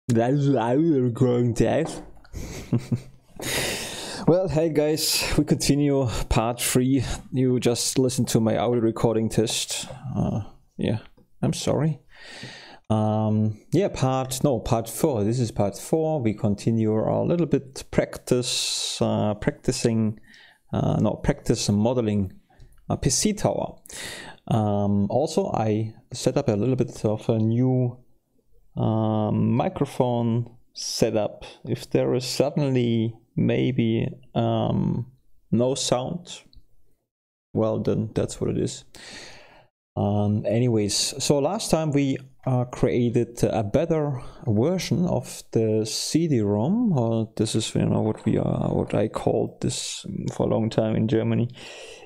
That's how we're going to. Well, hey guys, we continue part 3. You just listened to my audio recording test. Yeah, I'm sorry. Yeah, part 4. This is part 4. We continue a little bit practice modeling a PC tower. Also, I set up a little bit of a new microphone setup. If there is suddenly maybe no sound, well, then that's what it is. Anyways, so last time we created a better version of the CD-ROM. This is, you know, what I called this for a long time in Germany.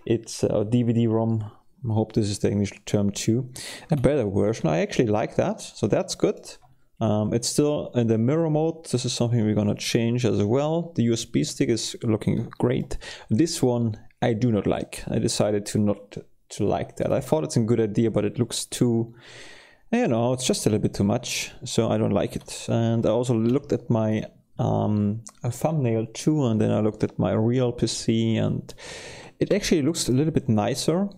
It's a DVD-ROM. I hope this is the English term too. A better version. I actually like that, so that's good. It's still in the mirror mode. This is something we're gonna change as well. The USB stick is looking great. This one I do not like. I decided to like that. I thought it's a good idea, but it looks too, you know, it's just a little bit too much, so I don't like it. And I also looked at my thumbnail too, and then I looked at my real PC, and it actually looks a little bit nicer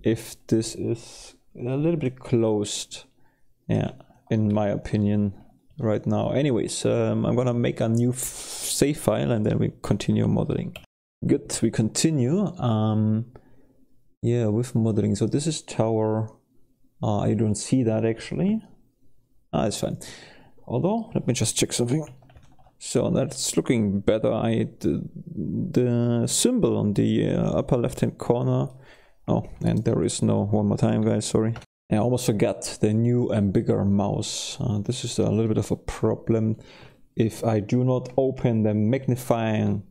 if this is a little bit closed, yeah, in my opinion right now. Anyways, I'm gonna make a new save file and then we continue modeling. Good, we continue. Yeah, with modeling. So this is tower. I don't see that actually. It's fine. Although, let me just check something. So that's looking better. The symbol on the upper left hand corner. Oh, and there is no, one more time guys, sorry. I almost forgot the new and bigger mouse. This is a little bit of a problem. If I do not open the magnifying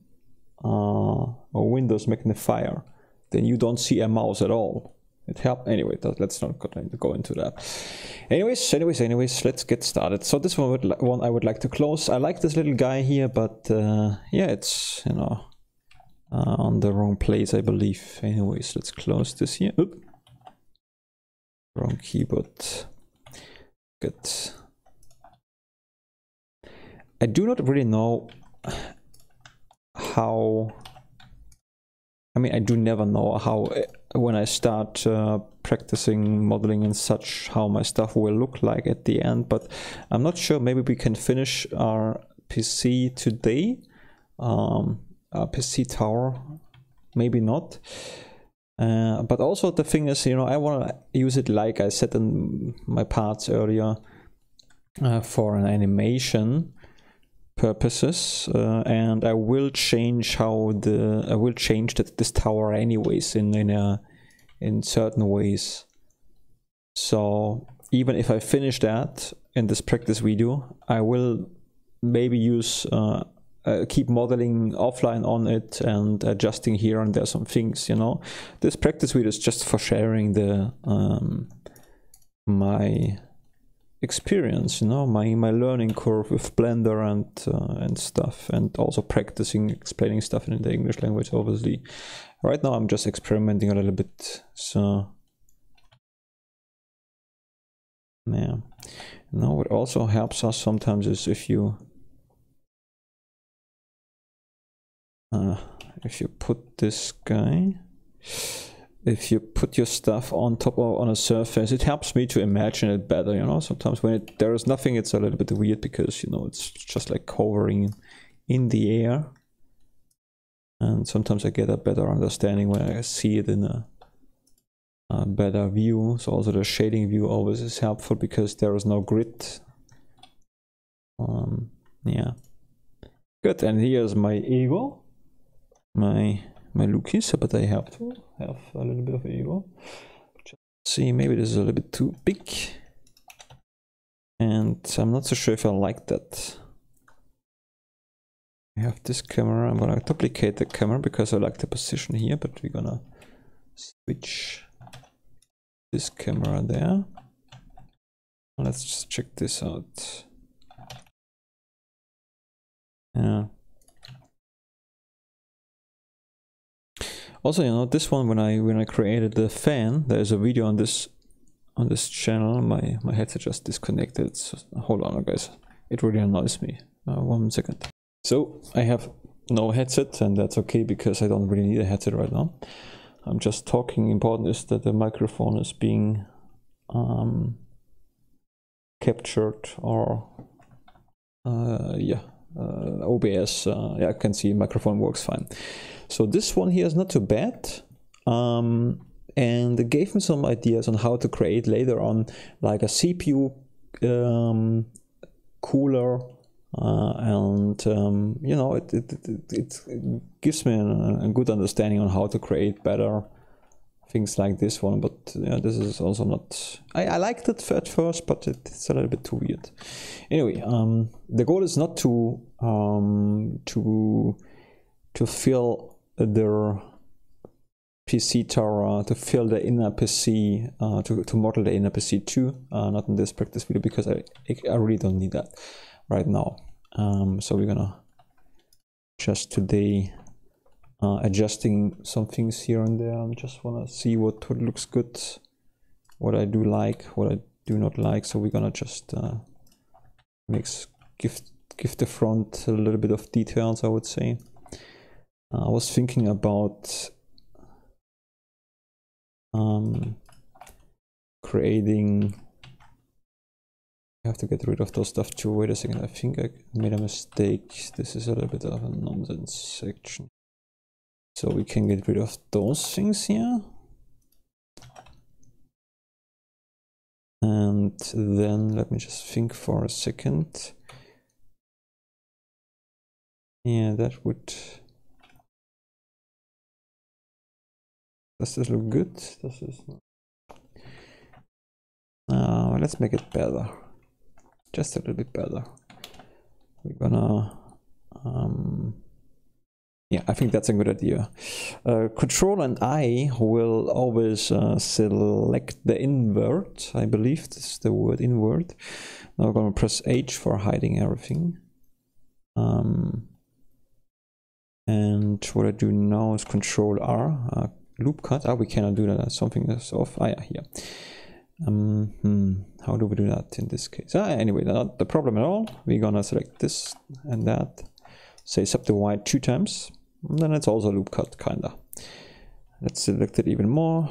or Windows magnifier, then you don't see a mouse at all. It helped anyway. Let's not go into that. Anyways, let's get started. So this one I would like to close. I like this little guy here, but yeah, it's, you know, on the wrong place, I believe. Anyways, let's close this here. Oop. Wrong keyboard. Good. I do not really know how. I mean, I do never know how, when I start practicing modeling and such, how my stuff will look like at the end, but I'm not sure. Maybe we can finish our PC today, our PC tower, maybe not. But also the thing is, you know, I want to use it, like I said in my parts earlier, for an animation purposes, and I will change this tower anyways in certain ways. So even if I finish that in this practice video, I will maybe use keep modeling offline on it and adjusting here and there some things, you know. This practice video is just for sharing the my experience, you know, my learning curve with Blender and stuff, and also practicing explaining stuff in the English language. Obviously, right now I'm just experimenting a little bit. So yeah, you know, what also helps us sometimes is if you put this guy, if you put your stuff on top or on a surface, it helps me to imagine it better, you know. Sometimes when there is nothing, it's a little bit weird because, you know, it's just like hovering in the air. And sometimes I get a better understanding when I see it in a better view. So also the shading view always is helpful because there is no grid. Yeah. Good, and here's my ego. My Lucas, but I have to have a little bit of ego. Just see, maybe this is a little bit too big, and I'm not so sure if I like that. I have this camera. I'm gonna duplicate the camera because I like the position here, but we're gonna switch this camera there. Let's just check this out. Yeah. Also, you know, this one, when I created the fan, there's a video on this on this channel. My headset just disconnected. So hold on, guys. It really annoys me. 1 second. So I have no headset, and that's okay because I don't really need a headset right now. I'm just talking. Important is that the microphone is being captured, or OBS. Yeah, I can see microphone works fine. So this one here is not too bad, and it gave me some ideas on how to create later on, like a CPU cooler, and you know, it gives me a good understanding on how to create better things like this one. But yeah, this is also not, I liked it at first, but it's a little bit too weird. Anyway, the goal is not to fill the PC tower, to fill the inner PC, to model the inner PC too, not in this practice video, because I really don't need that right now. So we're gonna just today adjusting some things here and there. I just wanna see what looks good, what I do like, what I do not like. So we're gonna just give the front a little bit of details, I would say. I was thinking about creating. I have to get rid of those stuff too. Wait a second, I think I made a mistake. This is a little bit of a nonsense section. So we can get rid of those things here. And then let me just think for a second. Yeah, that would... Does this look good? This is... let's make it better. Just a little bit better. We're gonna... yeah, I think that's a good idea. Control and I will always select the invert. I believe this is the word invert. Now we're gonna press H for hiding everything. And what I do now is Control R, loop cut. We cannot do that. Something is off. Yeah, here. How do we do that in this case? Anyway, not the problem at all. We're gonna select this and that. Say subdivide 2 times. And then it's also loop cut, kinda. Let's select it even more.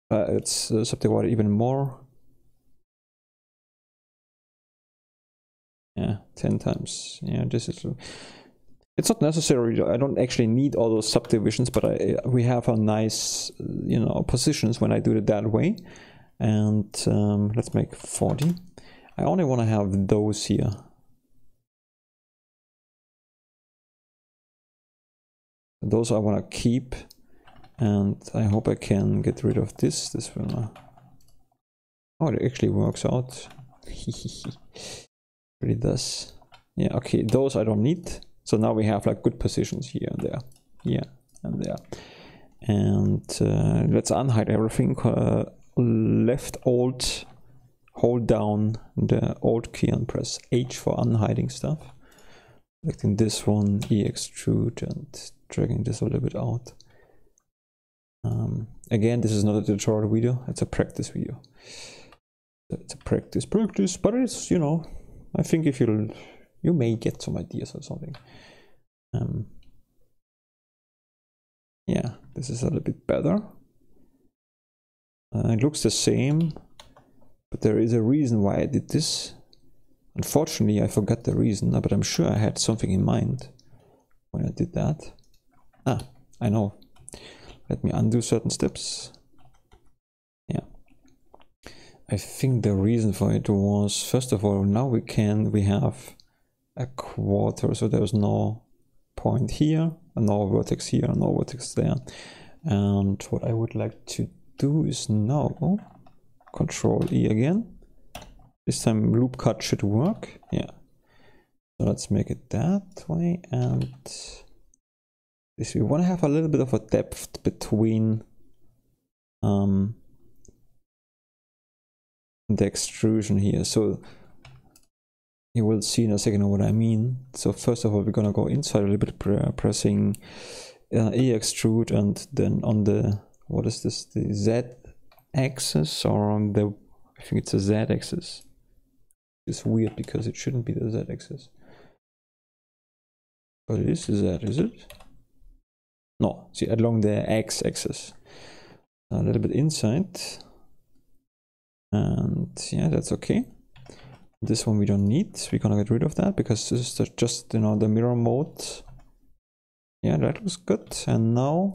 It's subdivide even more. Yeah, 10 times. Yeah, this is... It's not necessary. I don't actually need all those subdivisions, but we have a nice, you know, positions when I do it that way. And let's make 40. I only want to have those here. Those I want to keep, and I hope I can get rid of this. This will. Oh, it actually works out. Really does. Yeah. Okay. Those I don't need. So now we have like good positions here and there, here and there. And let's unhide everything. Left Alt, hold down the Alt key and press H for unhiding stuff. Selecting this one, extrude, and dragging this a little bit out. Again, this is not a tutorial video, it's a practice video. It's a practice, but it's, you know, I think if you may get some ideas or something. Yeah, this is a little bit better. It looks the same, but there is a reason why I did this. Unfortunately, I forgot the reason, but I'm sure I had something in mind when I did that. I know. Let me undo certain steps. Yeah. I think the reason for it was, first of all, now we have a quarter, so there's no point here, and no vertex here, and no vertex there. And what I would like to do is now Control E again. This time loop cut should work. Yeah. So let's make it that way, and this we want to have a little bit of a depth between the extrusion here. So you will see in a second what I mean. So first of all, we're gonna go inside a little bit, pressing E extrude, and then on the, what is this, the Z axis or on the, I think it's a Z axis. It's weird because it shouldn't be the Z axis. But it is the Z, is it? No, see, along the X axis. A little bit inside. And yeah, that's okay. This one we don't need. We're gonna get rid of that because this is just, you know, the mirror mode. Yeah, that looks good. And now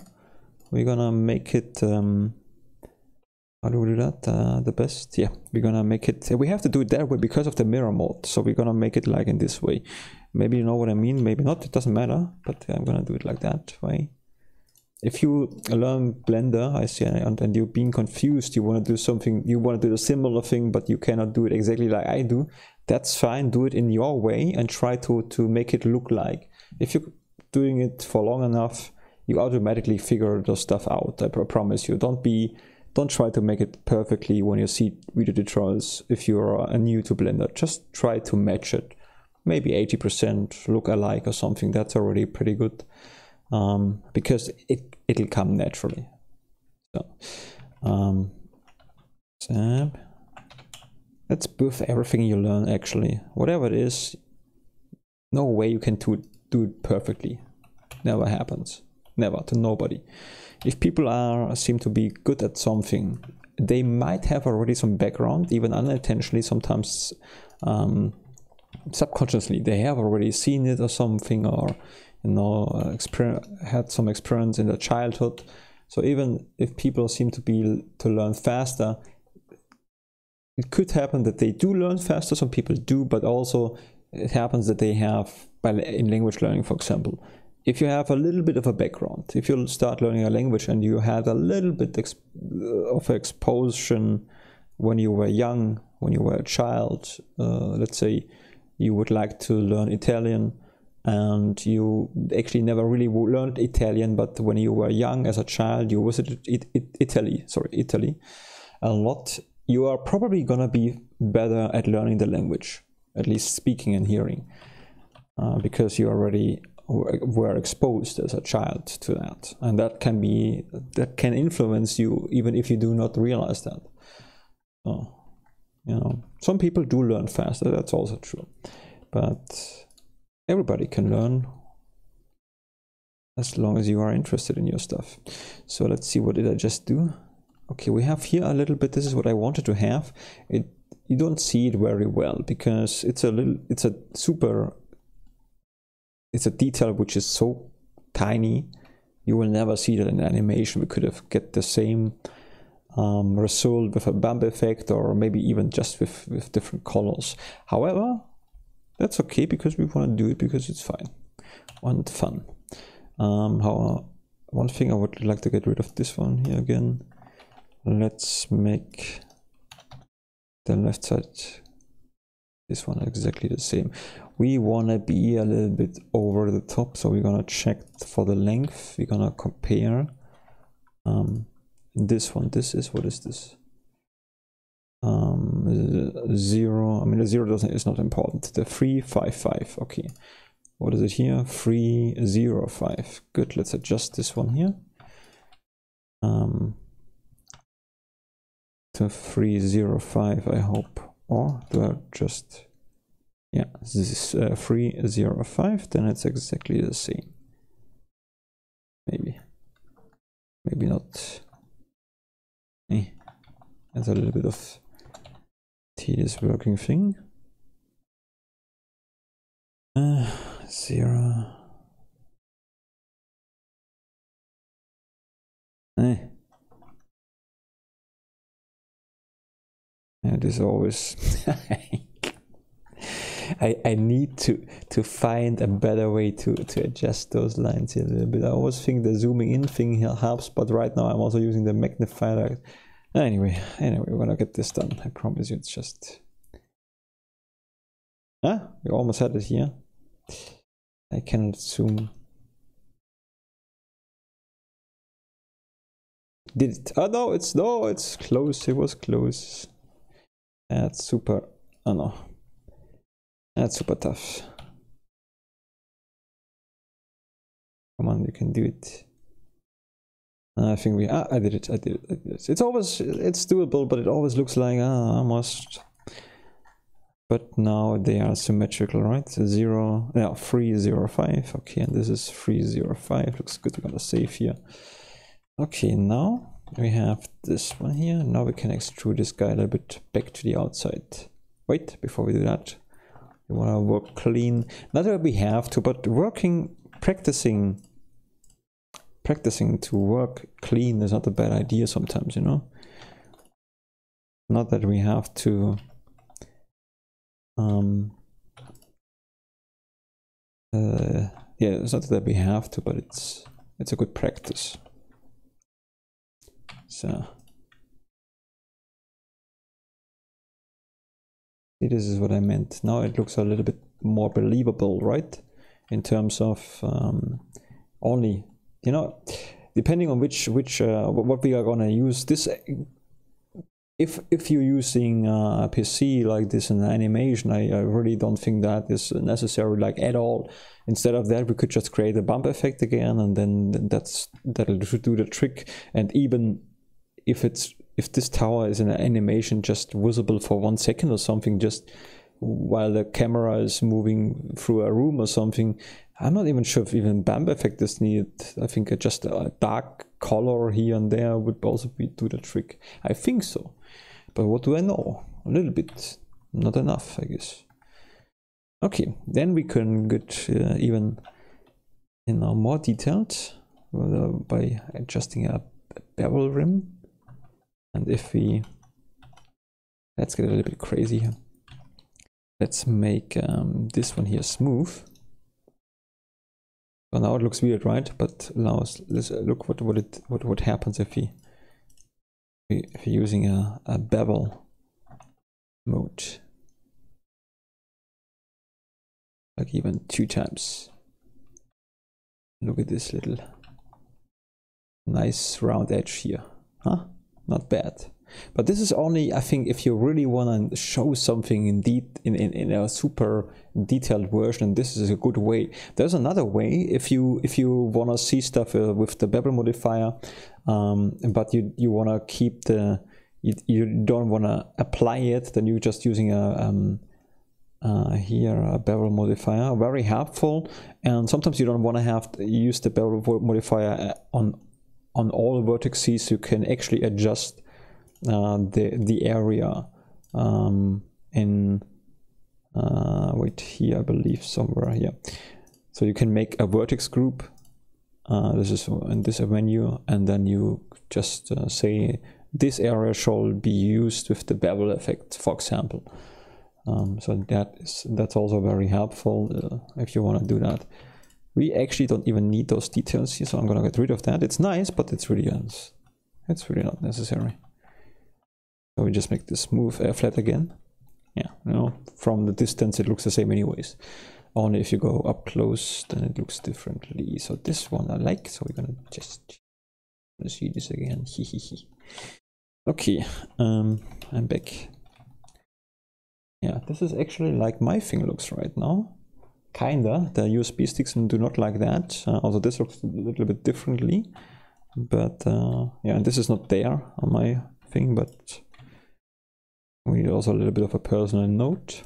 we're gonna make it, how do we do that? The best? Yeah, we're gonna make it, we have to do it that way because of the mirror mode. So we're gonna make it like in this way. Maybe you know what I mean, maybe not, it doesn't matter, but I'm gonna do it like that way. If you learn Blender, I see, and you're being confused, you want to do something, you want to do a similar thing, but you cannot do it exactly like I do, that's fine, do it in your way and try to make it look like. If you're doing it for long enough, you automatically figure the stuff out, I promise you. Don't try to make it perfectly when you see video tutorials if you're new to Blender. Just try to match it. Maybe 80% look alike or something, that's already pretty good. Because it'll come naturally. So, let's buff everything you learn actually. Whatever it is, no way you can do it perfectly. Never happens. Never, to nobody. If people seem to be good at something, they might have already some background, even unintentionally, sometimes subconsciously. They have already seen it or something, or you know, had some experience in their childhood. So even if people seem to learn faster, it could happen that they do learn faster. Some people do, but also it happens that they have, in language learning, for example, if you have a little bit of a background, if you start learning a language and you had a little bit of exposure when you were young, when you were a child, let's say you would like to learn Italian, and you actually never really learned Italian, but when you were young as a child, you visited Italy a lot, you are probably gonna be better at learning the language, at least speaking and hearing, because you already were exposed as a child to that, and that can influence you even if you do not realize that. So, you know, some people do learn faster, that's also true, but everybody can learn as long as you are interested in your stuff. So let's see, what did I just do? Okay, we have here a little bit, this is what I wanted to have. You don't see it very well because it's a detail which is so tiny, you will never see that in animation. We could have get the same result with a bump effect, or maybe even just with different colors. However, that's okay because we want to do it because it's fine and fun. One thing I would like to get rid of this one here again. Let's make the left side, this one exactly the same. We want to be a little bit over the top, so we're gonna check for the length. We're gonna compare this one. This is, what is this? 0. I mean, the 0 is not important. The 355. Okay. What is it here? 305. Good. Let's adjust this one here. To 305, I hope. Or do I just... Yeah, this is 305. Then it's exactly the same. Maybe. Maybe not. That's a little bit of tedious working thing. 0. It is always I need to find a better way to adjust those lines here a little bit. I always think the zooming in thing here helps, but right now I'm also using the magnifier. Anyway, we're gonna get this done. I promise you. It's just we almost had it here. I cannot zoom. Did it? Oh no, it's close. It was close. That's super. Oh no, that's super tough. Come on, you can do it. I think I did it. It's doable, but it always looks like almost. But now they are symmetrical, right? So 3, 0, 5. Okay, and this is 3, 0, 5. Looks good. We're gonna save here. Okay, now we have this one here. Now we can extrude this guy a little bit back to the outside. Wait, before we do that, we wanna work clean. Not that we have to, but practicing to work clean is not a bad idea sometimes, you know. Not that we have to. Yeah, it's not that we have to, but it's a good practice. So see, this is what I meant. Now it looks a little bit more believable, right? In terms of only, you know, depending on what we are gonna use this. If you're using a PC like this in animation, I really don't think that is necessary, like at all. Instead of that, we could just create a bump effect again, and then that'll do the trick. And even if this tower is in an animation just visible for 1 second or something, just while the camera is moving through a room or something, I'm not even sure if even bump effect is needed. I think just a dark color here and there would also do the trick. I think so. But what do I know? A little bit. Not enough, I guess. Okay, then we can get even more detailed by adjusting a bevel rim. And if let's get a little bit crazy here. Let's make this one here smooth. So now it looks weird, right? But let's look what happens if we're using a bevel mode, like even 2 times. Look at this little nice round edge here, huh? Not bad. But this is only, I think, if you really want to show something in a super detailed version. This is a good way. There's another way if you want to see stuff with the Bevel Modifier, but you want to keep you don't want to apply it. Then you're just using here a Bevel Modifier. Very helpful. And sometimes you don't want to have to use the Bevel Modifier on all vertices. You can actually adjust the area in wait, here I believe somewhere here. So you can make a vertex group. This is in this menu, and then you just say this area shall be used with the bevel effect, for example. So that's also very helpful if you want to do that. We actually don't even need those details here, so I'm gonna get rid of that. It's nice, but it's really not necessary. So we just make this smooth flat again. Yeah, you know, from the distance it looks the same anyways. Only if you go up close, then it looks differently. So this one I like, so we're gonna just see this again. Okay, I'm back. Yeah, this is actually like my thing looks right now. Kinda. The USB sticks do not like that. Also this looks a little bit differently. But yeah, and this is not there on my thing, but we need also a little bit of a personal note.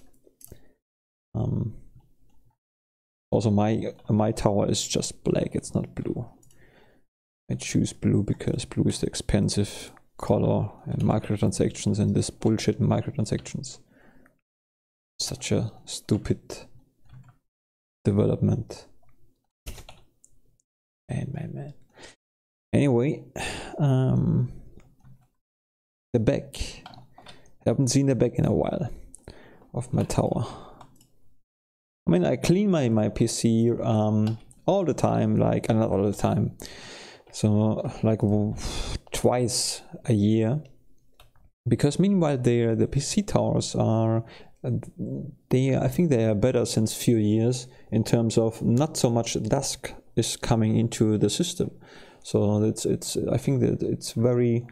Also my tower is just black, it's not blue. I choose blue because blue is the expensive color in microtransactions, and this bullshit microtransactions. Such a stupid development. Man. Anyway, the back. I haven't seen the back in a while of my tower. I mean, I clean my PC all the time, like, not all the time. So like twice a year. Because meanwhile the PC towers are, I think they are better since few years in terms of not so much dust is coming into the system. So I think that it's very,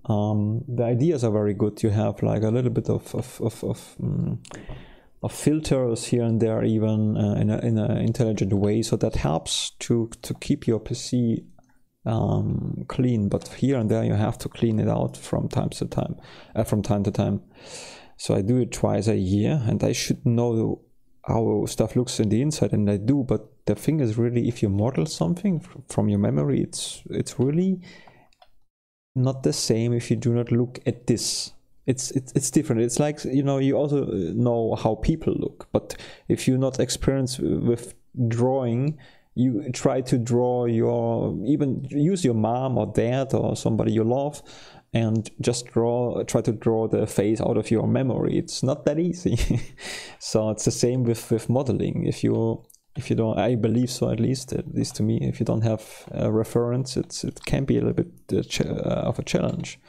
the ideas are very good. You have like a little bit of filters here and there, even in an intelligent way. So that helps to keep your PC clean, but here and there you have to clean it out from time to time. So I do it twice a year, and I should know how stuff looks in the inside, and I do. But the thing is, really, if you model something from your memory, it's really not the same if you do not look at this. It's different. It's like, you know, you also know how people look, but if you're not experienced with drawing, you try to draw even use your mom or dad or somebody you love, and just try to draw the face out of your memory. It's not that easy. So it's the same with modeling. If you don't, I believe so, at least to me, if you don't have a reference, it can be a little bit of a challenge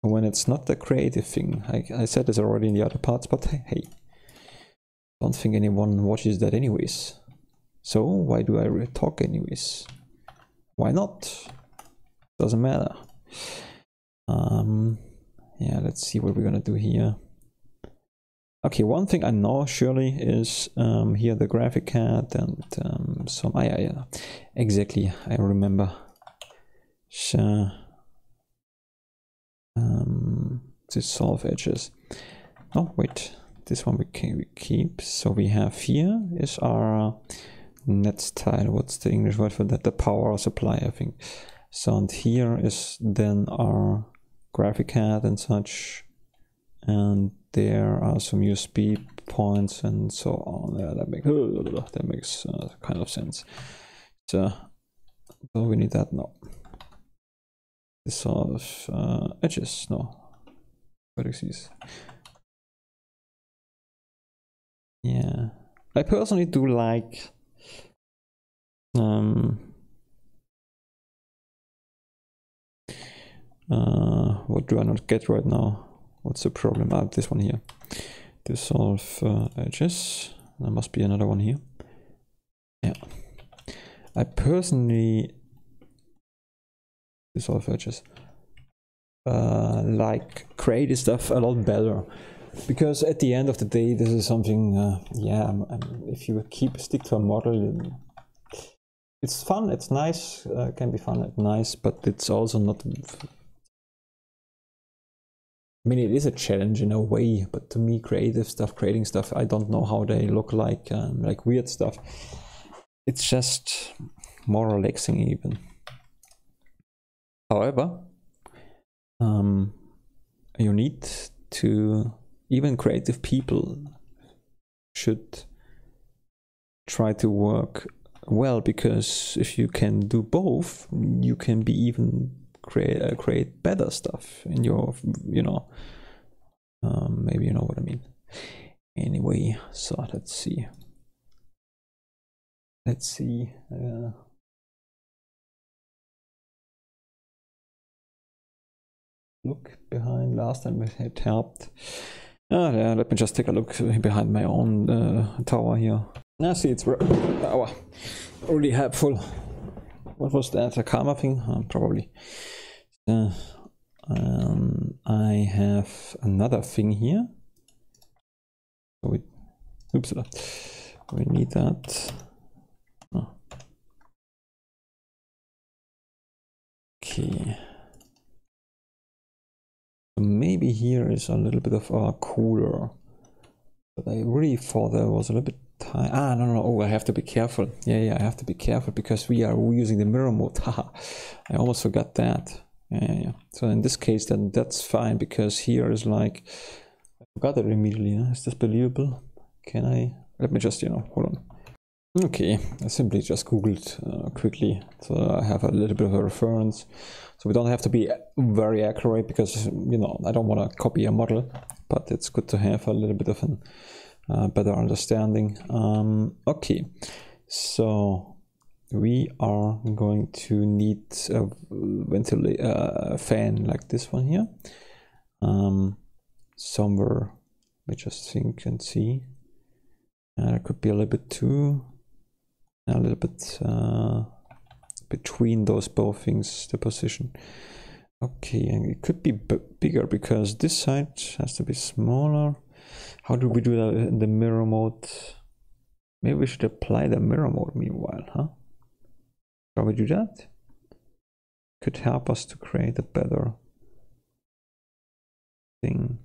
when it's not the creative thing. I said this already in the other parts, but hey, don't think anyone watches that anyways. So why do I talk anyways? Why not? Doesn't matter. Yeah, let's see what we're gonna do here. Okay, one thing I know surely is here the graphic card and some. Yeah, exactly. I remember. So, dissolve edges. Oh wait, this one we keep. So we have here is our net style. What's the English word for that? The power supply, I think. So, and here is then our graphic card and such, and there are some USB points and so on. Yeah, that makes kind of sense. So we need that now. This sort of edges, no vertices. Yeah, I personally do like what do I not get right now? What's the problem? This one here. Dissolve edges. There must be another one here. Yeah. I personally dissolve edges. Like creative stuff a lot better, because at the end of the day, this is something. Yeah, if you stick to a model, it's fun. It's nice. Can be fun and nice, but it's also not. I mean, it is a challenge in a way, but to me, creating stuff, I don't know how they look like weird stuff. It's just more relaxing even. However, you need to, even creative people should try to work well, because if you can do both, you can be even create better stuff in your, maybe you know what I mean. Anyway, so let's see. Look behind. Last time it helped. Yeah, let me just take a look behind my own tower here. Now see, it's really helpful. What was that? A karma thing? Probably. I have another thing here. So we need that. Oh. Okay. So maybe here is a little bit of a cooler. But I really thought there was a little bit high. No. Oh, I have to be careful. Yeah, I have to be careful because we are using the mirror mode. Haha, I almost forgot that. Yeah. So in this case, then that's fine, because here is like, I forgot it immediately. Huh? Is this believable? Can I? Let me just, hold on. Okay, I simply just googled quickly, so I have a little bit of a reference. So we don't have to be very accurate, because I don't want to copy a model, but it's good to have a little bit of a better understanding. Okay, so we are going to need a ventilate fan like this one here. Somewhere, let me just think and see. It could be a little bit too. A little bit between those both things, the position. Okay, and it could be bigger, because this side has to be smaller. How do we do that in the mirror mode? Maybe we should apply the mirror mode meanwhile, huh? Shall we do that? could help us to create a better thing.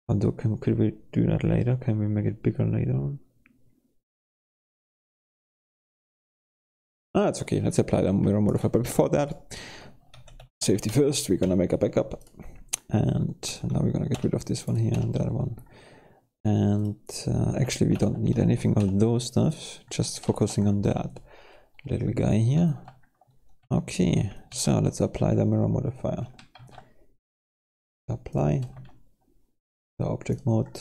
Although, could we do that later? Can we make it bigger later on? Ah, it's okay. Let's apply the mirror modifier. But before that, safety first. We're gonna make a backup, and now we're gonna get rid of this one here and that one. And actually, we don't need anything of those stuff. Just focusing on that little guy here. Okay, so let's apply the mirror modifier. Apply the object mode.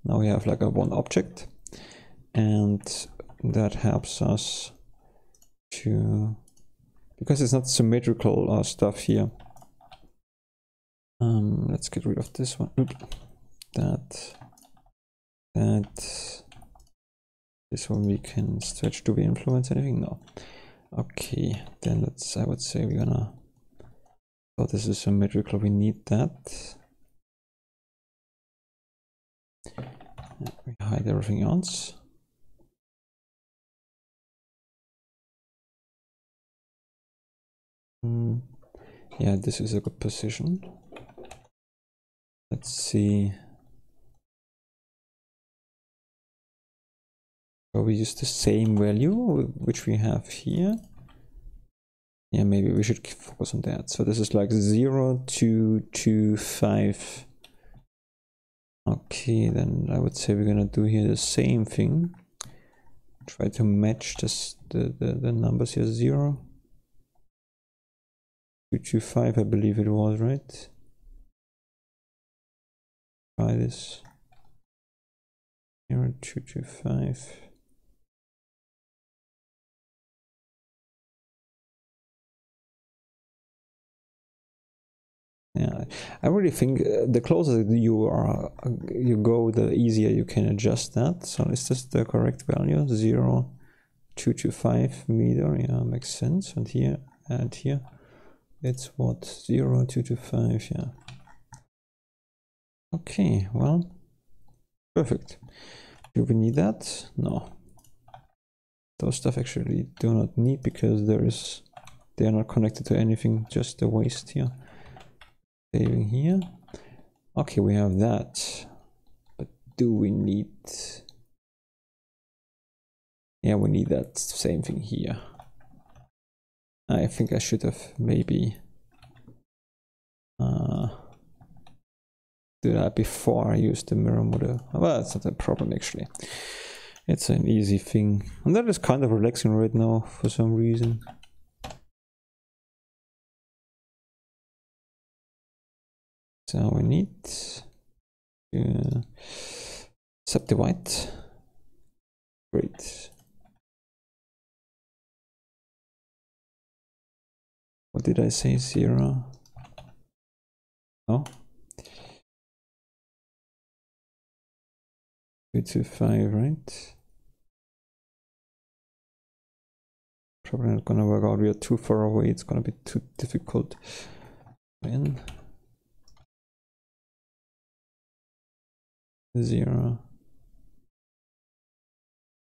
Now we have like a one object, and that helps us to, because it's not symmetrical stuff here. Let's get rid of this one. Oops. That. This one we can stretch. Do we influence anything? No. Okay, then I would say we're gonna, oh, this is symmetrical, we need that. We hide everything else. Yeah, this is a good position. Let's see. So we use the same value which we have here. Yeah, maybe we should focus on that. So this is like 0, 2, 2, 5. Okay, then I would say we're gonna do here the same thing. Try to match this, the numbers here. 0, 2, 2, 5, I believe it was, right? Try this. 0, 2, 2, 5. Yeah, I really think the closer you go, the easier you can adjust that. So is this the correct value? 0, 2 to 5 meter. Yeah, makes sense. And here, it's what? 0, 2 to 5. Yeah. Okay. Well, perfect. Do we need that? No. Those stuff actually do not need, because they are not connected to anything. Just the waste here. Saving here. Okay, we have that, but do we need? Yeah, we need that same thing here. I think I should have maybe do that before I used the mirror modifier. Well, that's not a problem actually. It's an easy thing, and that is kind of relaxing right now for some reason. So we need to subdivide. Great. What did I say? 0? Oh. 2 to 5, right? Probably not gonna work out. We are too far away. It's gonna be too difficult. When 0,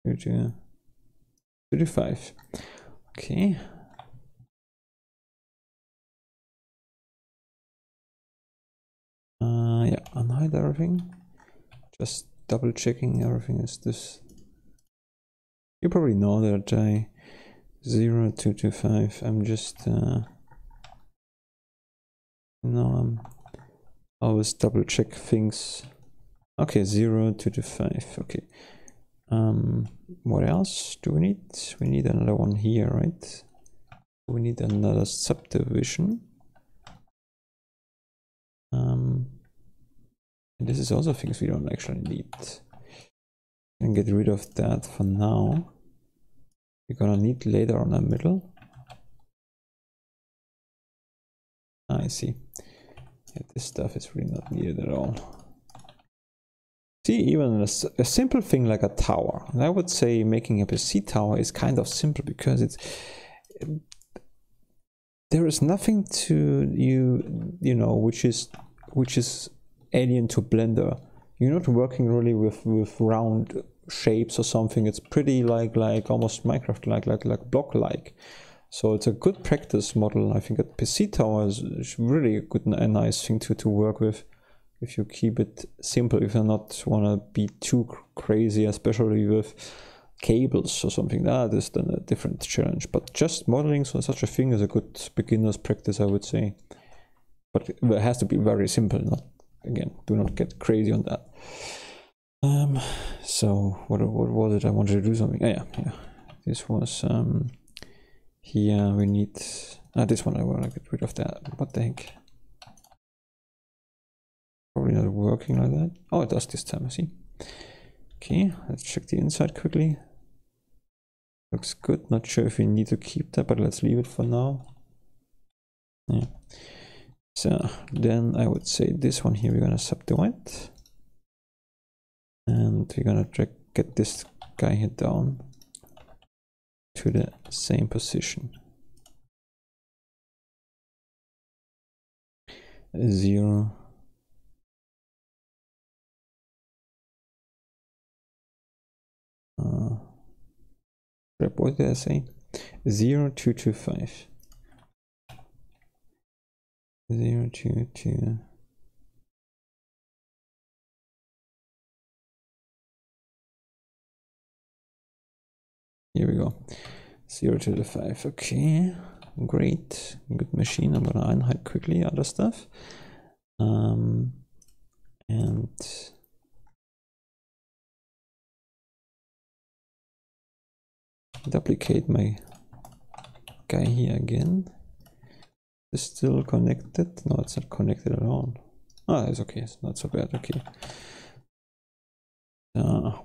2 to 5. Okay. Yeah, unhide everything. Just double checking everything is this. You probably know that I 0, 2 to 5. I'm just I'm always double check things. Okay, 0, 2 to 5. Okay. What else do we need? We need another one here, right? We need another subdivision. And this is also things we don't actually need. And get rid of that for now. We're gonna need later on a middle. I see. Yeah, this stuff is really not needed at all. See, even a simple thing like a tower. And I would say making a PC tower is kind of simple, because there is nothing to you know which is alien to Blender. you're not working really with round shapes or something. It's pretty like almost Minecraft like block like. So it's a good practice model. I think that PC tower is really a nice thing to work with if you keep it simple, if you not want to be too crazy, especially with cables or something. That is then a different challenge, but just modeling such a thing is a good beginner's practice, I would say. But it has to be very simple, not, again, do not get crazy on that. So what was it? I wanted to do something. Yeah. This was here we need this one. I want to get rid of that. What the heck? Probably not working like that. Oh, it does this time, I see. Okay, let's check the inside quickly. Looks good. Not sure if we need to keep that, but let's leave it for now. Yeah. So then I would say this one here we're gonna subdivide, and we're gonna get this guy here down to the same position. 0. What did I say? 0, 2, 2, 5. 0, 2, 2. Here we go. 0 to the 5. Okay, great, good machine. I'm gonna unhide quickly other stuff, and duplicate my guy here again. Is still connected? No, it's not connected at all. Ah, it's okay. It's not so bad. Okay. How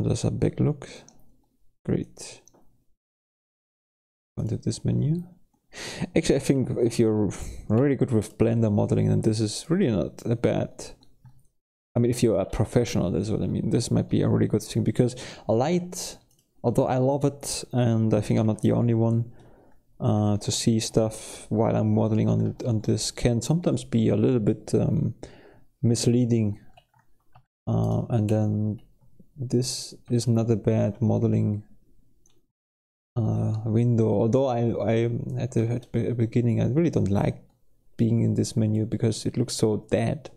does a back look? Great. Go into this menu. Actually, I think if you're really good with Blender modeling, then this is really not a bad. I mean, if you're a professional, that's what I mean. This might be a really good thing, because a light, although I love it, and I think I'm not the only one to see stuff while I'm modeling on this, can sometimes be a little bit misleading, and then this is not a bad modeling window. Although I at the beginning I really don't like being in this menu because it looks so dead.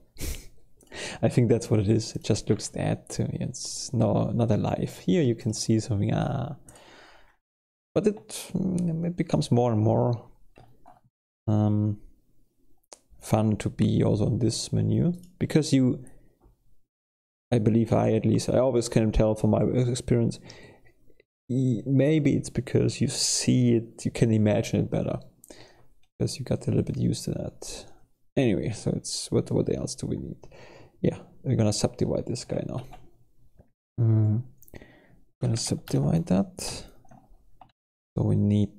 I think that's what it is. It just looks dead to me. It's not alive. Here you can see something. But it becomes more and more fun to be also on this menu, because I believe I always can tell from my experience, maybe it's because you see it, you can imagine it better, because you got a little bit used to that. Anyway, so it's what else do we need? Yeah, we're gonna subdivide this guy now. Gonna subdivide that. So we need,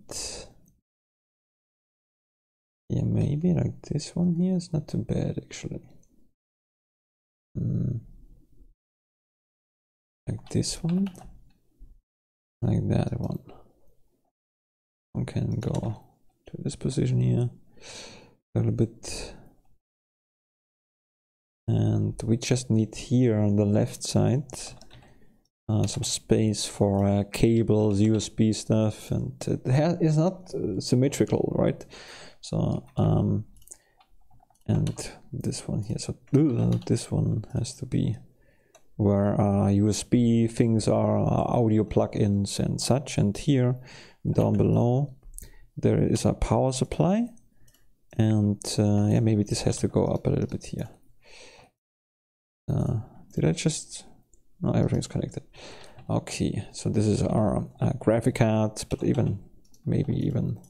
yeah, maybe like this one here is not too bad actually. Like this one, like that one. One can go to this position here a little bit, and we just need here on the left side some space for cables, USB stuff, and it's not symmetrical, right? So and this one here, so this one has to be where USB things are, audio plugins and such. And here down below there is a power supply, and yeah, maybe this has to go up a little bit here. Did I just? No, everything's connected. Okay, so this is our graphic card, but maybe even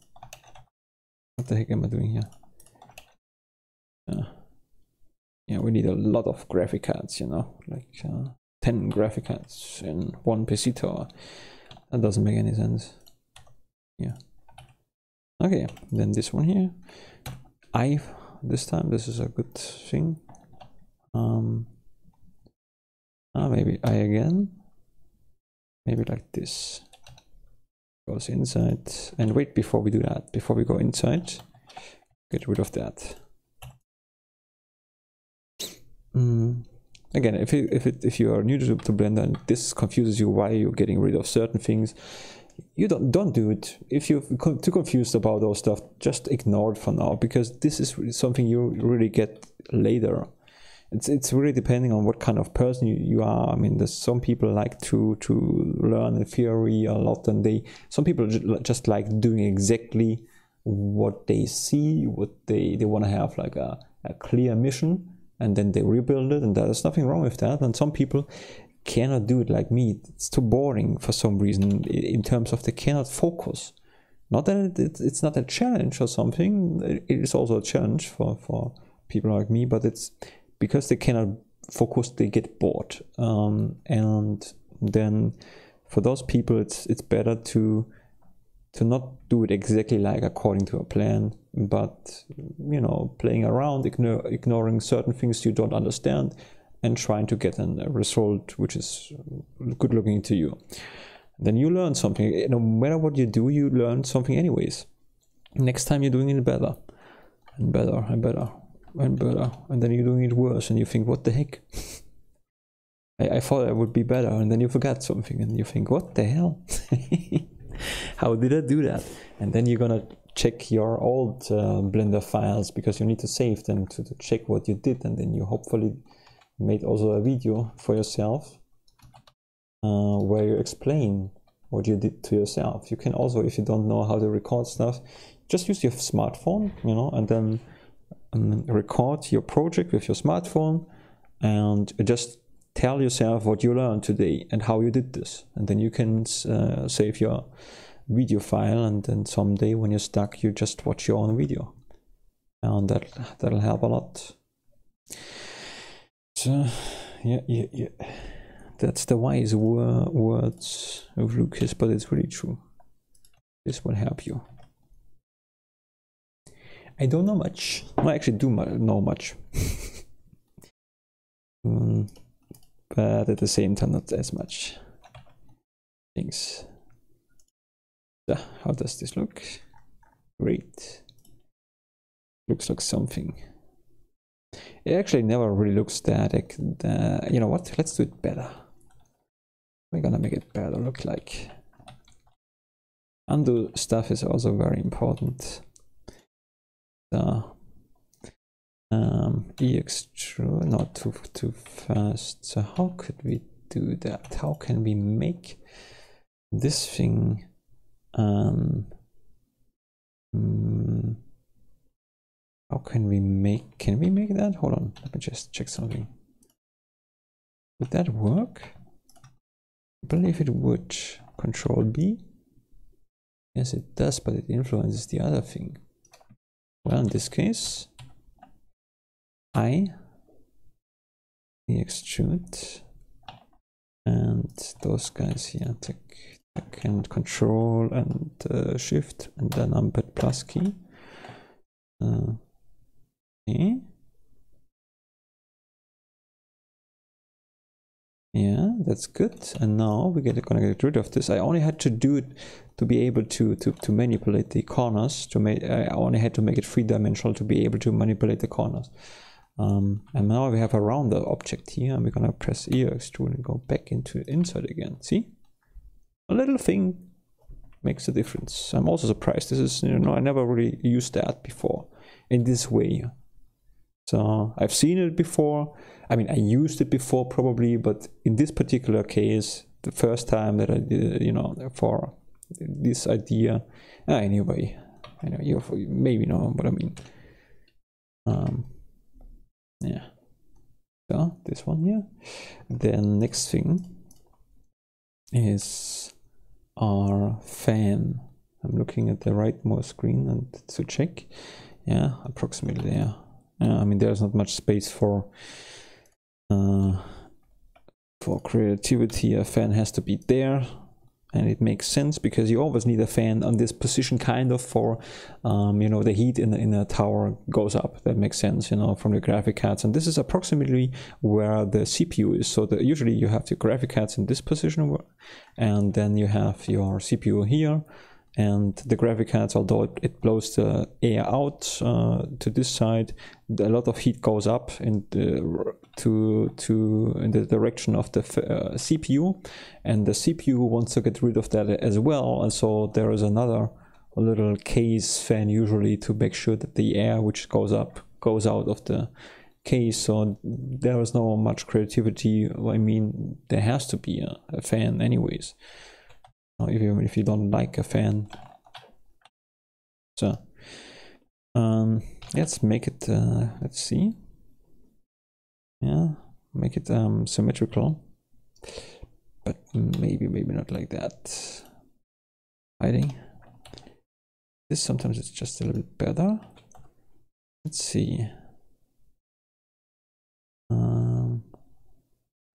what the heck am I doing here? Yeah, we need a lot of graphic cards, you know, like 10 graphic cards in one PC tower. That doesn't make any sense. Yeah. Okay, then this one here. This time this is a good thing. Maybe I again. Maybe like this. Goes inside. And wait, before we do that, before we go inside, get rid of that. Again, if you are new to Blender and this confuses you why you're getting rid of certain things, you don't do it. If you're too confused about those stuff, just ignore it for now, because this is something you really get later. It's really depending on what kind of person you are. I mean, there's some people like to learn the theory a lot, and some people just like doing exactly what they see, what they want to have like a clear mission, and then they rebuild it, and there's nothing wrong with that. And some people cannot do it like me. It's too boring for some reason, in terms of they cannot focus. Not that it's not a challenge or something, it is also a challenge for people like me, but it's because they cannot focus, they get bored. And then for those people, it's better to not do it exactly like according to a plan, but, you know, playing around, ignoring certain things you don't understand, and trying to get a result which is good looking to you. Then you learn something. No matter what you do, you learn something anyways. Next time you're doing it better and better and better and better, and then you're doing it worse, and you think, what the heck? I thought I would be better, and then you forgot something, and you think, what the hell? How did I do that? And then you're gonna check your old Blender files, because you need to save them to check what you did, and then you hopefully made also a video for yourself where you explain what you did to yourself. You can also, if you don't know how to record stuff, just use your smartphone, you know, and then record your project with your smartphone, and just tell yourself what you learned today and how you did this, and then you can save your video file, and then someday when you're stuck, you just watch your own video, and that'll help a lot. So yeah, that's the wise words of Lucas, but it's really true. This will help you. I don't know much. Well, I actually do know much. But at the same time, not as much. Things. So, how does this look? Great. Looks like something. It actually never really looks static. You know what? Let's do it better. We're gonna make it better look like. Undo stuff is also very important. So, extrude, not too fast. So how could we do that? How can we make this thing? How can we make? Can we make that? Hold on, let me just check something. Would that work? I believe it would. Control B. Yes, it does, but it influences the other thing. Well, in this case, the extrude, and those guys here, take and Control and Shift, and the numpad plus key. Okay. Yeah, that's good. And now we're gonna get rid of this. I only had to do it to be able to manipulate the corners. I only had to make it 3-dimensional to be able to manipulate the corners. And now we have a rounder object here, and we're gonna press E or extrude and go back into insert again. See, a little thing makes a difference. I'm also surprised. This is, you know, I never really used that before in this way. So I've seen it before. I mean, I used it before probably, but in this particular case, the first time that I did, you know, for this idea. Anyway, I know you maybe know what I mean. Yeah. So this one here. The next thing is our fan. I'm looking at the rightmost screen and to check. Yeah, approximately there. I mean, there's not much space for creativity. A fan has to be there, and it makes sense because you always need a fan on this position, kind of, for you know, the heat in a tower goes up. That makes sense, you know, from the graphic cards. And this is approximately where the CPU is. So usually you have the graphic cards in this position, and then you have your CPU here. And the graphic cards, although it blows the air out to this side, a lot of heat goes up, and in the direction of the CPU, and the CPU wants to get rid of that as well, and so there is another little case fan usually to make sure that the air which goes up goes out of the case. So there is no much creativity. I mean, there has to be a fan anyways, if you don't like a fan. So let's make it let's see, yeah, make it symmetrical, but maybe not like that. Hiding this, sometimes it's just a little bit better. Let's see,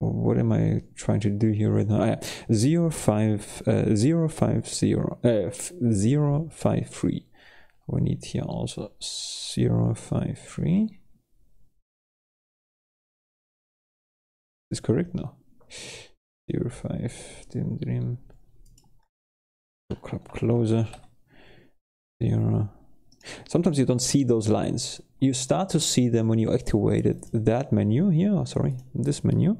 what am I trying to do here right now? 053. We need here also 053. Is correct? No. 05. Look up closer. 0. Sometimes you don't see those lines. You start to see them when you activated that menu here. Oh, sorry, this menu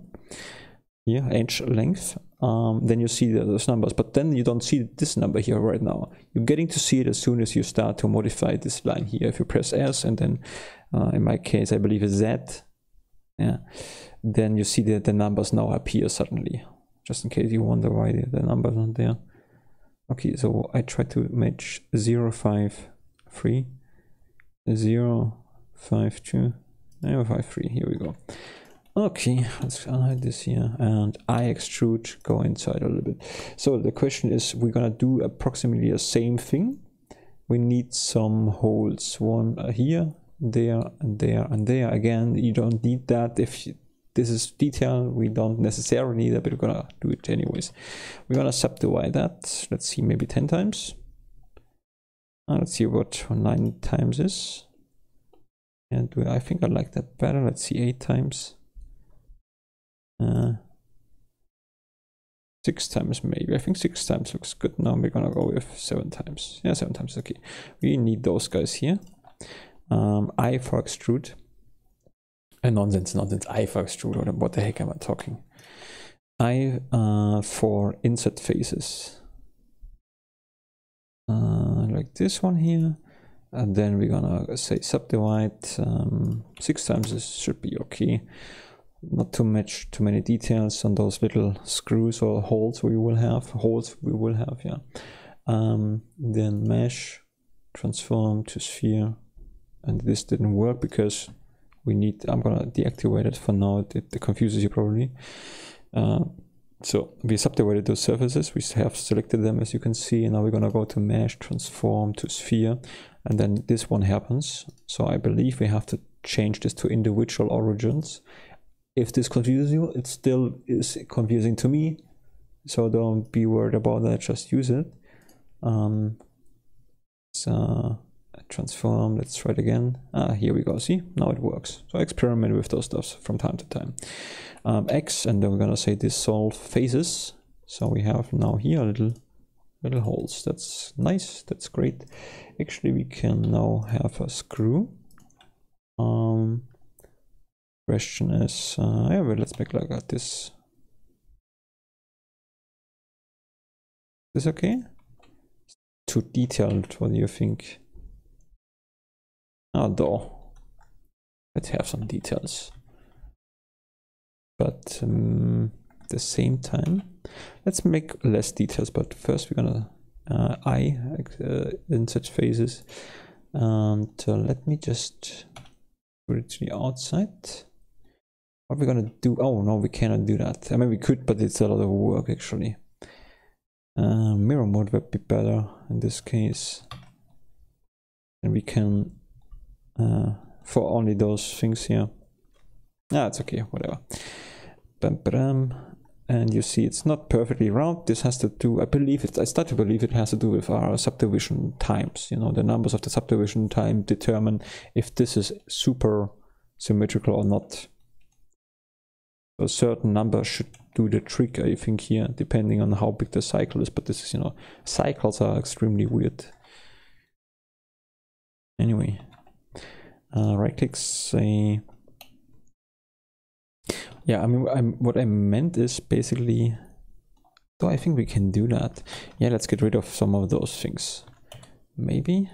here, edge length. Then you see those numbers, but then you don't see this number here right now. You're getting to see it as soon as you start to modify this line here. If you press S and then in my case I believe it's Z, yeah, then you see that the numbers now appear suddenly, just in case you wonder why the numbers aren't there. Okay, so I try to match 053, 052, 053, here we go. Okay, let's hide this here, and I extrude, go inside a little bit. So the question is, we're gonna do approximately the same thing. We need some holes, one here, there, and there, and there. Again, you don't need that. If this is detail, we don't necessarily need that, but we're gonna do it anyways. We're gonna subdivide that. Let's see, maybe 10 times. Let's see what 9 times is. And I think I like that better. Let's see, 8 times. 6 times maybe. I think 6 times looks good. Now we're gonna go with 7 times. Yeah, 7 times. Okay. We need those guys here. I for extrude. Nonsense. I for extrude. What the heck am I talking? I for insert faces. Like this one here. And then we're gonna say subdivide. 6 times this should be okay. Not too many details on those little screws or holes we will have. Yeah. Then mesh, transform to sphere, and this didn't work because we need. I'm gonna deactivate it for now. It confuses you probably. So we subdivided those surfaces. We have selected them, as you can see, and now we're gonna go to mesh, transform to sphere, and then this one happens. So I believe we have to change this to individual origins. If this confuses you, it still is confusing to me, so don't be worried about that, just use it. So transform, let's try it again. Here we go, see, now it works. So experiment with those stuffs from time to time. X, and then we're gonna say dissolve faces. So we have now here little holes. That's nice, that's great. Actually, we can now have a screw. Question is, yeah, well, let's make like this. Is this okay? Too detailed, what do you think? Though, let's have some details. But the same time, let's make less details, but first we're gonna insert faces. And let me just put it to the outside. What we're gonna do? Oh no, we cannot do that. I mean, we could, but it's a lot of work actually. Mirror mode would be better in this case, and we can for only those things here. It's okay, whatever. And you see, it's not perfectly round. This has to do, I start to believe it has to do with our subdivision times. You know, the numbers of the subdivision time determine if this is super symmetrical or not. A certain number should do the trick, I think, here, depending on how big the cycle is. But this is, you know, cycles are extremely weird. Anyway, right click, say Yeah, I mean, what I meant is basically, so I think we can do that. Yeah, let's get rid of some of those things. Maybe.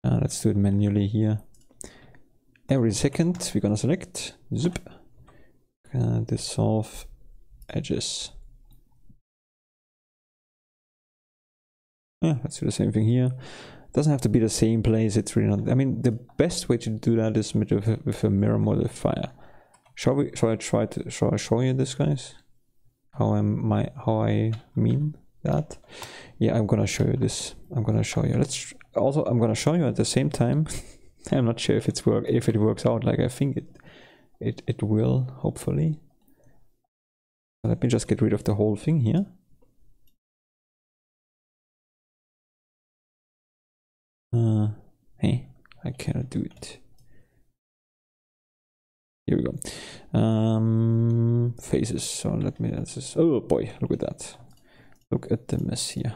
Let's do it manually here. Every second we're gonna select, zip, dissolve edges. Yeah, let's do the same thing here. Doesn't have to be the same place. It's really not. I mean, the best way to do that is with a mirror modifier. Shall I show you this, guys? How I mean that? Yeah, I'm gonna show you this. I'm gonna show you. I'm gonna show you at the same time. I'm not sure if it works out like I think it will, hopefully. Let me just get rid of the whole thing here. Hey, I cannot do it. Here we go. Faces. So let me. Oh boy, look at that. Look at the mess here.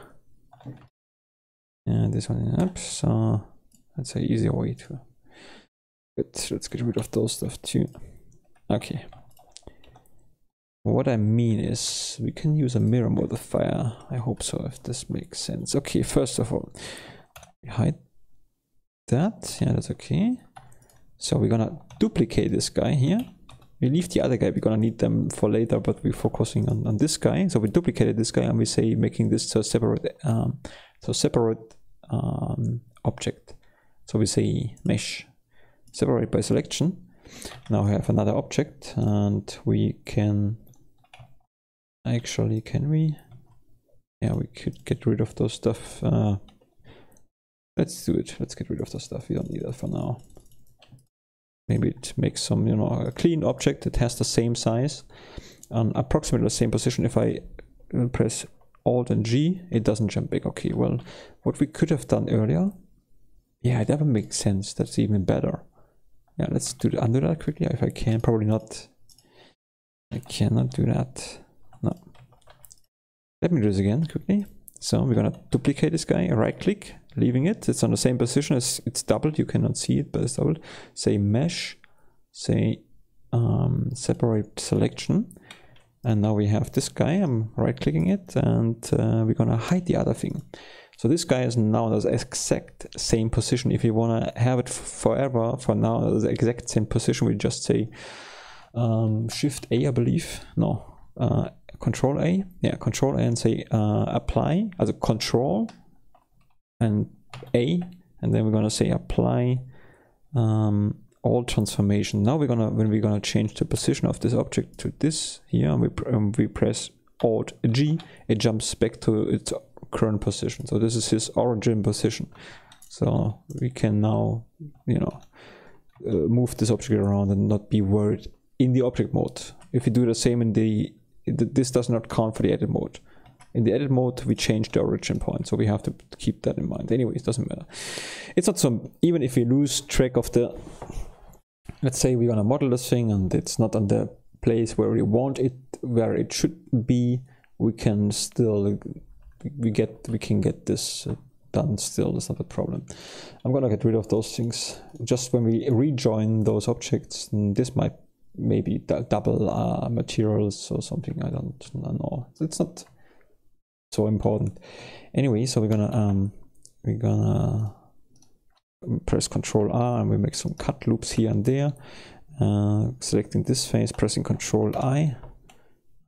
And this one up. So that's an easier way to. But let's get rid of those stuff too. Okay. What I mean is we can use a mirror modifier. I hope so, if this makes sense. Okay, first of all, hide that. Yeah, that's okay. So we're gonna duplicate this guy here. We leave the other guy, we're gonna need them for later, but we're focusing on this guy. So we duplicated this guy and we say making this a separate object. So we say mesh, separate by selection. Now we have another object and we can actually, can we? Yeah, we could get rid of those stuff. Let's do it. Let's get rid of the stuff. We don't need that for now. Maybe it makes some, you know, a clean object that has the same size and approximately the same position. If I press Alt and G, it doesn't jump back. Okay, well, what we could have done earlier, yeah, it never makes sense. That's even better. Yeah, let's undo that quickly if I can. Probably not. I cannot do that. No. Let me do this again quickly. So we're gonna duplicate this guy, right click, leaving it. It's on the same position as it's doubled. You cannot see it, but it's doubled. Say mesh, say separate selection. And now we have this guy. I'm right clicking it and we're gonna hide the other thing. So this guy is now in the exact same position. If you wanna have it forever, for now, the exact same position, we just say Shift A, I believe. No. Control A, yeah, Control A and say apply, also Control and A, and then we're gonna say apply all transformation. Now when we're gonna change the position of this object to this here, and we press Alt G, it jumps back to its current position. So this is his origin position. So we can now, you know, move this object around and not be worried in the object mode. If you do the same in this does not count for the edit mode. In the edit mode, we change the origin point, so we have to keep that in mind. Anyway, it doesn't matter. It's not so, even if we lose track of the, let's say we're gonna model this thing and it's not on the place where we want it, where it should be, we can still, we can get this done still. That's not a problem. I'm gonna get rid of those things. Just when we rejoin those objects, this might maybe double materials or something. I don't know. It's not so important. Anyway, so we're gonna press Control R and we make some cut loops here and there. Selecting this face, pressing Control I,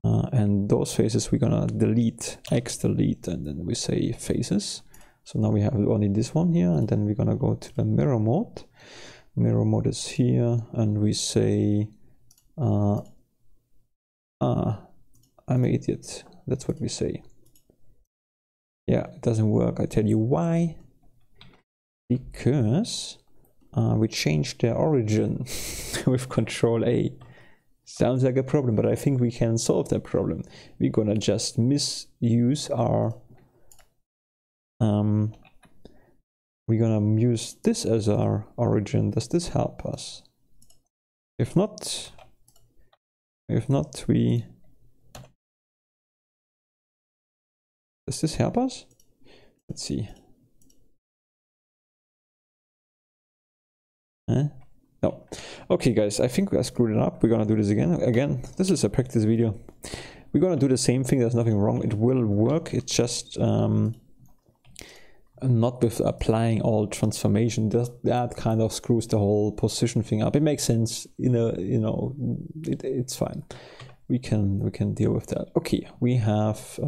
and those faces we're gonna delete, X delete, and then we say faces. So now we have only this one here, and then we're gonna go to the mirror mode. Mirror mode is here, and we say I'm an idiot. That's what we say. Yeah, it doesn't work. I tell you why. Because we changed the origin with Control A. Sounds like a problem, but I think we can solve that problem. We're gonna just misuse our we're gonna use this as our origin. Does this help us? If not, we... Does this help us? Let's see. No. Okay, guys, I think I screwed it up. We're gonna do this again. Again, this is a practice video. We're gonna do the same thing. There's nothing wrong. It will work. It's just not with applying all transformation. That kind of screws the whole position thing up. It makes sense. It's fine. We can deal with that. Okay, we have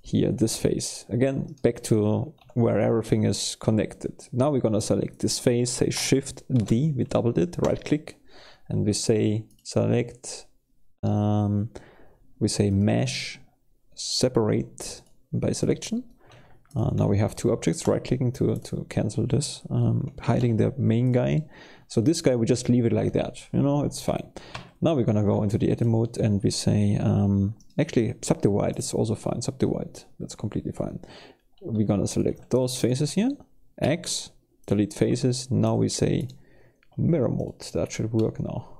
here this face again, back to where everything is connected. Now we're gonna select this face, say Shift D, we doubled it, right click, and we say select, we say mesh separate by selection. Now we have two objects, right clicking to cancel this, hiding the main guy. So this guy we just leave it like that, it's fine. Now we're gonna go into the edit mode and we say, actually subdivide is also fine, subdivide, that's completely fine. We're gonna select those faces here, X, delete faces. Now we say mirror mode, that should work now.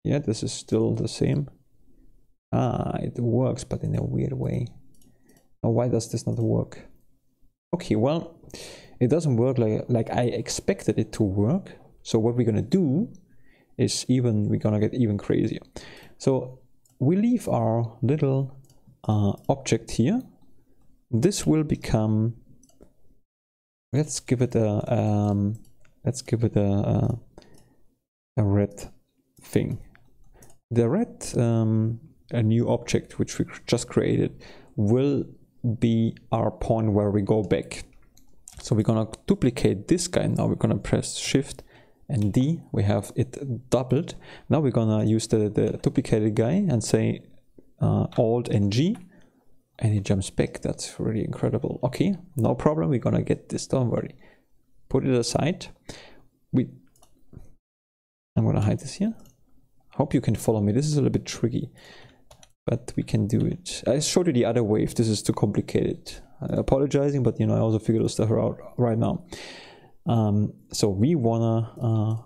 Yeah, this is still the same. It works, but in a weird way. Now why does this not work? Okay, well, it doesn't work like I expected it to work. So what we're gonna do is we're gonna get even crazier. So we leave our little object here. This will become, let's give it a red thing. The red, a new object which we just created, will be our point where we go back. So we're gonna duplicate this guy. Now we're gonna press Shift and D, we have it doubled. Now we're gonna use the duplicated guy and say Alt and G, and it jumps back. That's really incredible. Okay, no problem, we're gonna get this, don't worry. Put it aside. I'm gonna hide this here. Hope you can follow me. This is a little bit tricky, but we can do it. I showed you the other way if this is too complicated. I'm apologizing, but I also figured this stuff out right now. So we wanna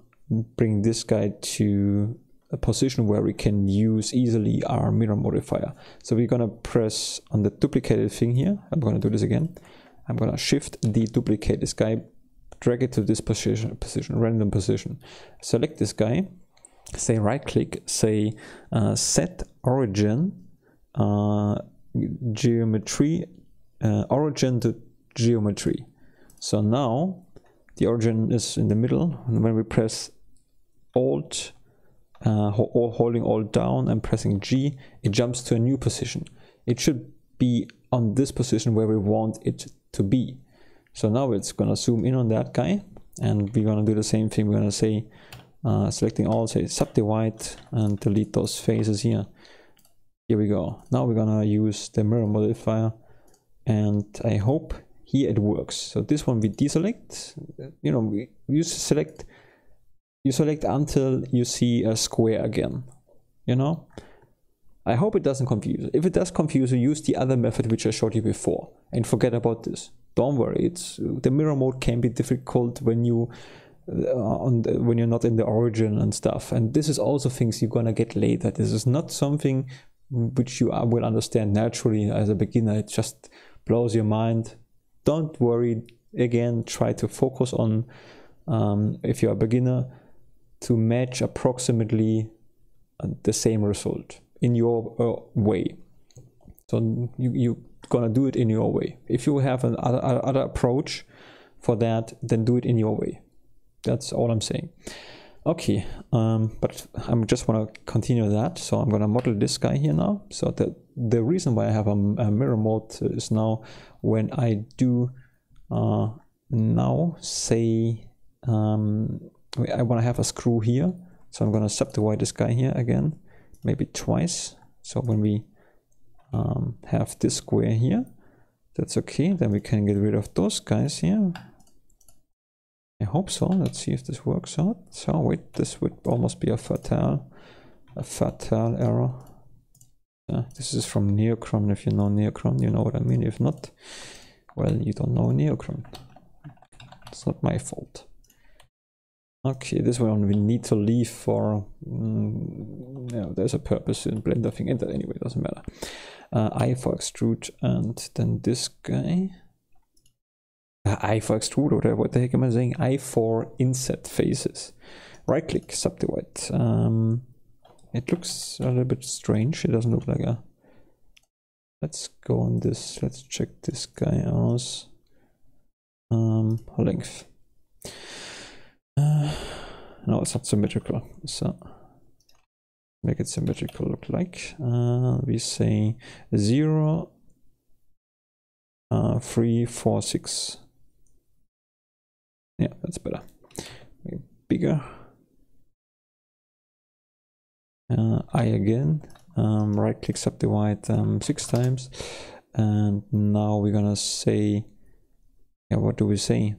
bring this guy to a position where we can use easily our mirror modifier. So we're gonna press on the duplicated thing here. I'm gonna do this again. I'm gonna Shift deduplicate this guy, drag it to this position, random position. Select this guy, say right click, say set origin geometry, origin to geometry. So now the origin is in the middle, and when we press Alt, holding Alt down and pressing G, it jumps to a new position. It should be on this position where we want it to be. So now it's gonna zoom in on that guy, and we're gonna do the same thing. We're gonna say selecting all, say subdivide, and delete those faces here. Here we go. Now we're gonna use the mirror modifier, and I hope here it works. So this one we deselect. You select until you see a square again. I hope it doesn't confuse you. If it does confuse you, use the other method which I showed you before, and forget about this. Don't worry. The mirror mode can be difficult when you're not in the origin and stuff. And this is also things you're gonna get later. This is not something which you will understand naturally as a beginner. It just blows your mind. Don't worry. Again, try to focus on, if you're a beginner, to match approximately the same result in your way. So you're gonna do it in your way. If you have another approach for that, then do it in your way. That's all I'm saying. Okay, but I just want to continue that. So I'm gonna model this guy here now. So the reason why I have a mirror mode is now when I do now say I want to have a screw here. So I'm gonna subdivide this guy here again, maybe twice. So when we have this square here, that's okay. Then we can get rid of those guys here. I hope so. Let's see if this works out. So wait, this would almost be a fatal error. This is from Neocron. If you know Neocron, you know what I mean. If not, well, you don't know Neocron. It's not my fault. Okay, this one we need to leave for, there's a purpose in Blender thing, and anyway, it doesn't matter. I for extrude, and then this guy. I for extrude or whatever. What the heck am I saying? I for inset faces. Right click, subdivide. It looks a little bit strange. It doesn't look like a... Let's go on this. Let's check this guy out. Length. No, it's not symmetrical. So make it symmetrical look like. We say 0, 3, 4, 6. Yeah, that's better. Make it bigger. I again. Right click, subdivide 6 times. And now we're gonna say, yeah, what do we say?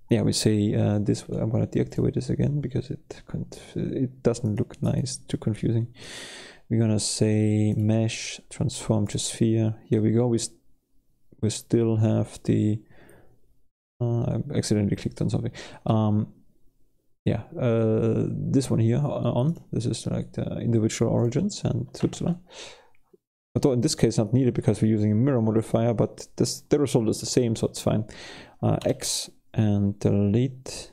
Yeah, we say this. I'm gonna deactivate this again because it doesn't look nice, too confusing. We're gonna say mesh, transform to sphere. Here we go. We still have the. I accidentally clicked on something. Yeah, this one here on. This is like the individual origins and etc. Although in this case not needed because we're using a mirror modifier, but the result is the same, so it's fine. X and delete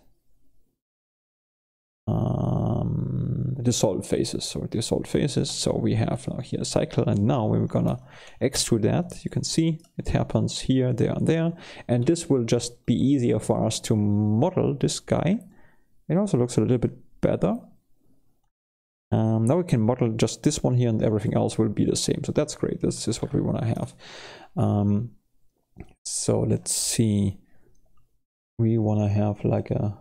dissolve faces or dissolve faces. So we have now here a cycle, and now we're gonna extrude that. You can see it happens here, there, and there, and this will just be easier for us to model this guy. It also looks a little bit better. Now we can model just this one here, and everything else will be the same. So that's great. This is what we want to have. So let's see. We want to have like a,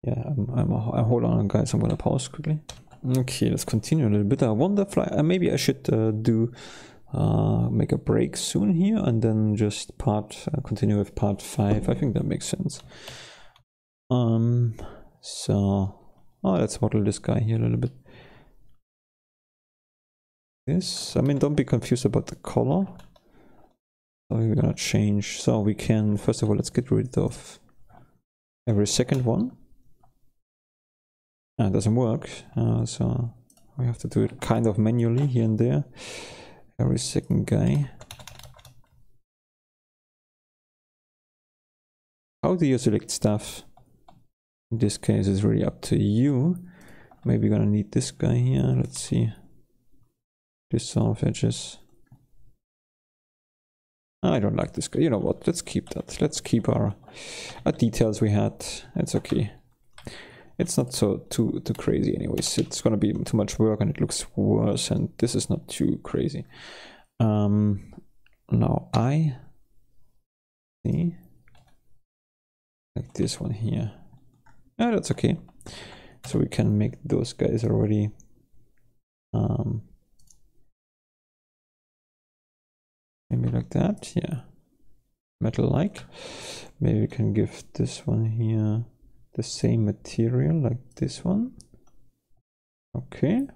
yeah, hold on guys, I'm gonna pause quickly. Okay, let's continue a little bit. I wonder if maybe I should make a break soon here and then just continue with part 5. I think that makes sense. So let's model this guy here a little bit. This, I mean, don't be confused about the color. So we're gonna change. So we can, first of all, let's get rid of every second one. It doesn't work. So we have to do it kind of manually here and there. Every second guy. How do you select stuff? In this case, it's really up to you. Maybe you're gonna need this guy here. Let's see. Dissolve edges. I don't like this guy. You know what? Let's keep that. Let's keep our details we had. It's okay. It's not so too crazy anyways. It's gonna be too much work and it looks worse, and this is not too crazy. Now I see like this one here. Yeah, that's okay. So we can make those guys already maybe like that, yeah. Metal-like. Maybe we can give this one here the same material like this one. Okay.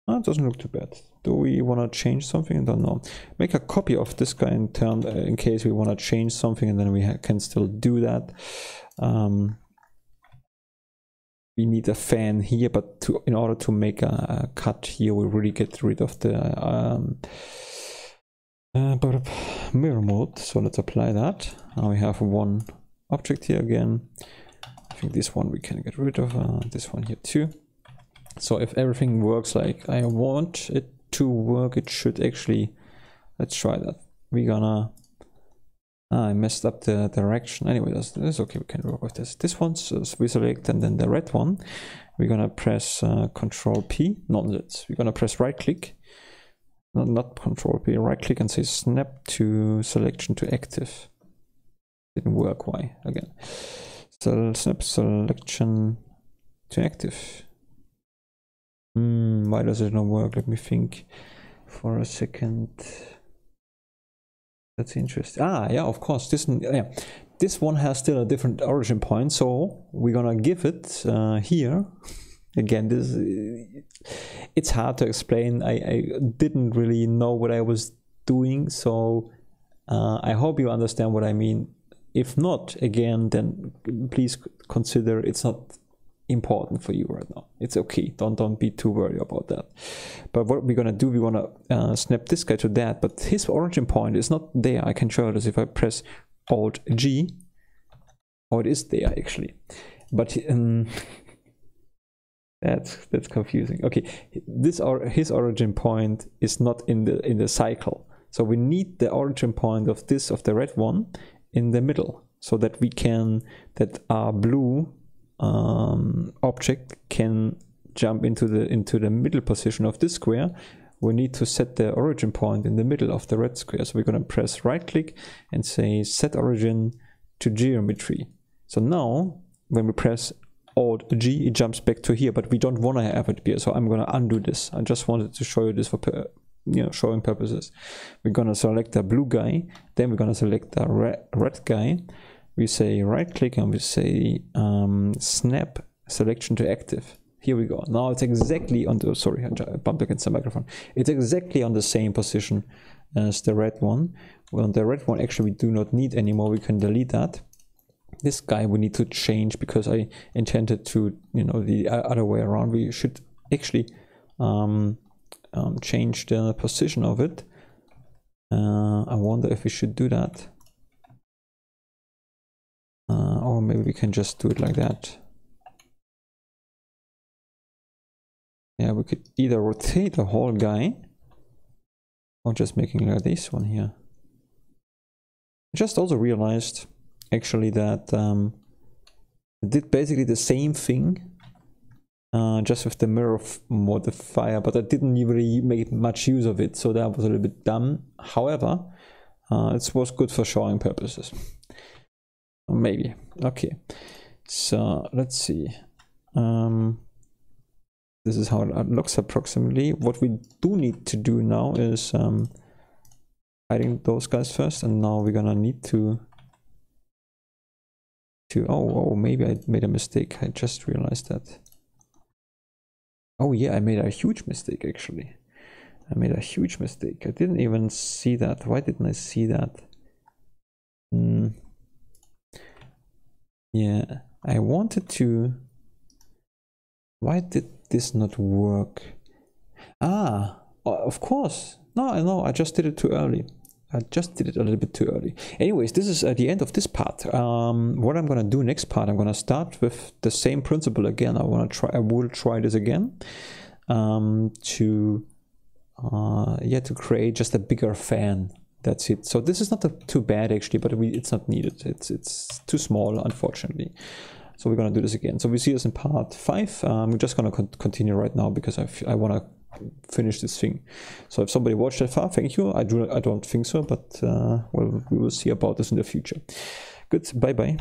Oh, it doesn't look too bad. Do we want to change something? I don't know. Make a copy of this guy in case we want to change something, and then we can still do that. We need a fan here, but in order to make a cut here, we really get rid of the mirror mode. So let's apply that. Now we have one object here again. I think this one we can get rid of. This one here too. So if everything works like I want it to work, it should actually. Let's try that. We're gonna. I messed up the direction. Anyway, that's okay. We can work with this. This one, so we select, and then the red one, we're gonna press Control P. Nonsense. We're gonna press right click. Not Control P. Right click and say Snap to Selection to Active. Didn't work. Why again? So Snap Selection to Active. Why does it not work? Let me think for a second. That's interesting. Yeah, of course. This one has still a different origin point, so we're gonna give it here. Again, it's hard to explain. I didn't really know what I was doing, so I hope you understand what I mean. If not, again, then please consider it's not important for you right now. It's okay. Don't be too worried about that. But what we're gonna do, we wanna snap this guy to that, but his origin point is not there. I can show this if I press Alt G. Oh, it is there actually, but that's confusing. Okay, his origin point is not in the cycle, so we need the origin point of the red one in the middle, so that our blue object can jump into the middle position of this square. We need to set the origin point in the middle of the red square. So we're going to press right click and say set origin to geometry. So now when we press Alt G, it jumps back to here, but we don't want to have it here. So I'm going to undo this. I just wanted to show you this for showing purposes. We're going to select the blue guy, then we're going to select the red guy. We say right click and we say snap selection to active. Here we go. Now it's exactly on the, sorry, I bumped against the microphone. It's exactly on the same position as the red one. Well, the red one actually we do not need anymore. We can delete that. This guy we need to change because I intended to, the other way around. We should actually change the position of it. I wonder if we should do that. Or maybe we can just do it like that. Yeah, we could either rotate the whole guy or just making like this one here. I just also realized actually that it did basically the same thing just with the Mirror Modifier, but I didn't really make much use of it, so that was a little bit dumb. However, it was good for showing purposes. Maybe. Okay, so let's see. This is how it looks approximately. What we do need to do now is hiding those guys first, and now we're gonna need to oh, maybe I made a mistake. I just realized that. Oh yeah, I made a huge mistake actually. I made a huge mistake. I didn't even see that. Why didn't I see that? Yeah, I wanted to. Why did this not work? Ah, of course. No, I just did it too early. I just did it a little bit too early. Anyways, this is at the end of this part. What I'm gonna do next part, I'm gonna start with the same principle again. I will try this again to create just a bigger fan. That's it. So this is not too bad actually, but it's not needed. It's too small, unfortunately. So we're gonna do this again. So we see this in part 5. We're just gonna continue right now because I wanna finish this thing. So if somebody watched that far, thank you. I don't think so, but well, we will see about this in the future. Good. Bye bye.